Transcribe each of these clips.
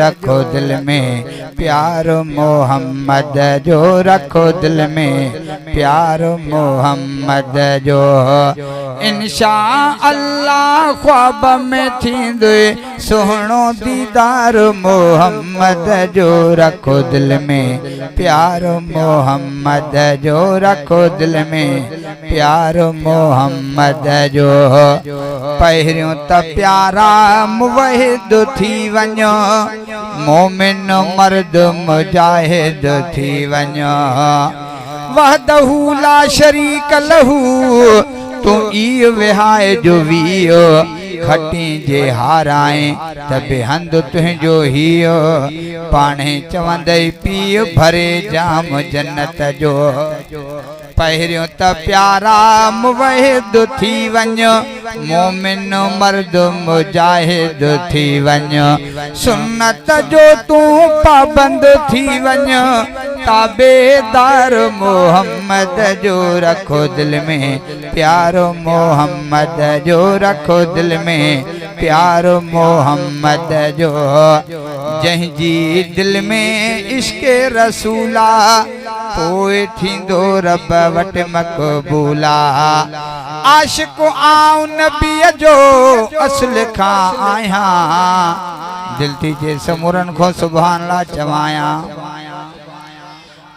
रखो दिल में, प्यार मोहम्मद जो रखो दिल में, प्यार मोहम्मद जो। इंशा अल्लाह ख्वाब में थींदे सुहणो दीदार मोहम्मद जो रखो दिल में, प्यार मोहम्मद जो रखो दिल में, प्यार मोहम्मद जो। पहिरियों त प्यारा मुवहिद थी वञो, मोमिन मर्द मुजाहिद थी वञो। वहदहू ला शरीक लहू तू ई विहाए जो वीओ, खटी जे हाराए तबे हंद तुझो हियो, पाणे चवंदई पीउ भरे जाम जन्नत जो। पहिरियों त प्यारा मुवहिद थी वञो, मोमिन मर्द मुजाहिद थी वञो। सुन्नत जो तू पाबंद थी वञो, ताबेदार मोहम्मद जो रखो दिल में, प्यार मोहम्मद जो रखो दिल में, प्यार मोहम्मद जो। जंहिंजी दिल में इश्क़ रसूला, पोइ थींदो रब वटि मक़बूला। आशिक़ आऊं नबीअ जो असुल खां आहियां, दिल थी जे समूरन खो सुभान अल्लाह चवायां।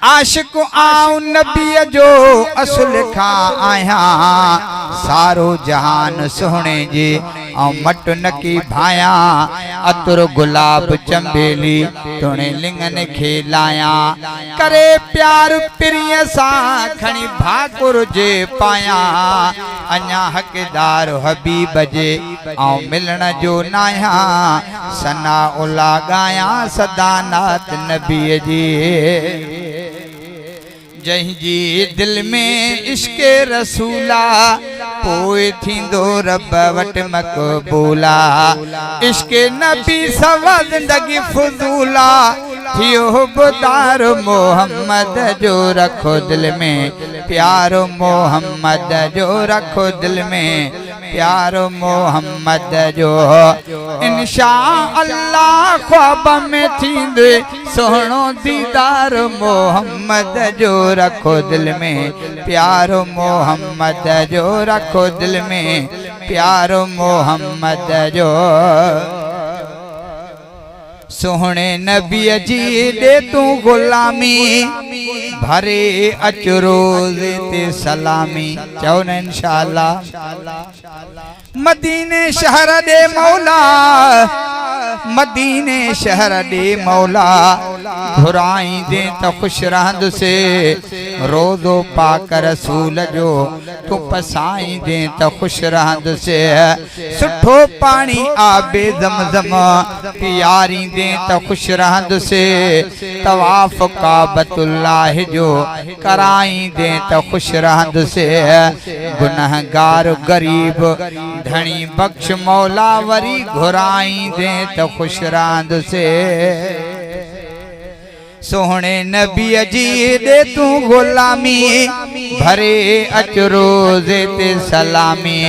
आशिक़ आऊं नबीअ जो असुल खां आहियां, सारो जहान सुहणे जे ऐं मट नकी भाया। अतुर गुलाब चंबेली तुणे लिंगन खे लाया, करे प्यार पिरीअ सां खणी भाकुर जे पाया। अञा हक़दार हबीब जे ऐं मिलण जो नाया, सना उला गाया सदा नात नबीअ जी। जंहिंजी दिल में इश्क़ रसूला, पोइ थींदो रब वटि मक़बूला। इश्क़ नबी सवा ज़िंदगी फुज़ूला, थियो हुबदार मोहम्मद जो रखो दिल में, प्यार मोहम्मद जो रखो दिल में, प्यार मोहम्मद जो। इंशा अल्लाह ख्वाब में थींदे सुहणो दीदार मोहम्मद जो रखो दिल में, प्यार मोहम्मद जो रखो दिल में, प्यार मोहम्मद जो। सोहणे नबीअ जी दे तू गुलामी, भरे अच रोज़ ते सलामी। चओ न इंशाअल्लाह। मदीने शहर दे मौला, मदीने शहर दे मौला, घुराई दे त खुश रहंदुसे। रोज़ो पाक रसूल जो तू पसाई दे त खुश रहंदुसे। सुठो पानी आबे ज़मज़म पियारी दे त खुश रहंदुसे। तवाफ काबतुल्लाह जो कराई दे त खुश रहंदुसे। गुनहगार गरीब धनी बख्श मौला वरी घुराई दे त खुश रहंदुसे। सोहणे नबीअ जी दे तू गुलामी, भरे अच रोज़े ते सलामी।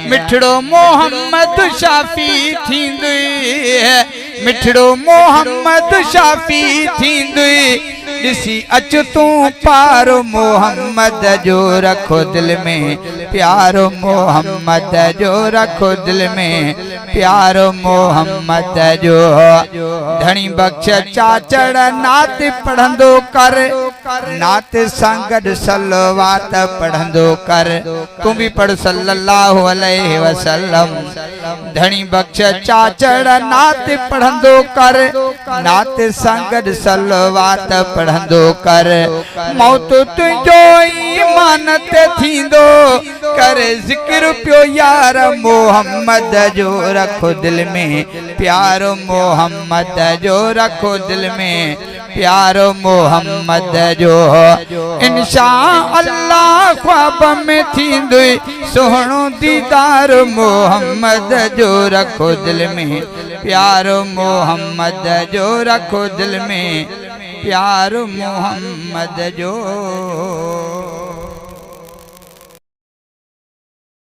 मिठड़ो मोहम्मद शाफी थींदुई, मिठड़ो मोहम्मद शाफी थींदुई। ॾिसी अच तू पार मोहम्मद जो रखो दिल में, प्यार मोहम्मद जो रखो दिल में, प्यार मोहम्मद जो। धनी बख्श चाचड़ नात पढ़ंदो कर, नात सां गॾु सलवात पढ़ंदो कर। तू भी पढ़ सल्लल्लाहु अलैहि वसल्लम। धनी बख्श चाचड़ नात पढ़ंदो कर, नात सां गॾु सलवात पढ़ंदो कर। मौत तुंहिंजो ईमान ते थींदो, कर ज़िक्र पियो यार मोहम्मद जो रखो दिल में, प्यार मोहम्मद जो रखो दिल में, प्यार मोहम्मद जो। इंशा अल्लाह ख्वाब में थींदुई सुहणो दीदार मोहम्मद जो रखो दिल में, प्यार मोहम्मद जो रखो दिल में, प्यार मोहम्मद जो।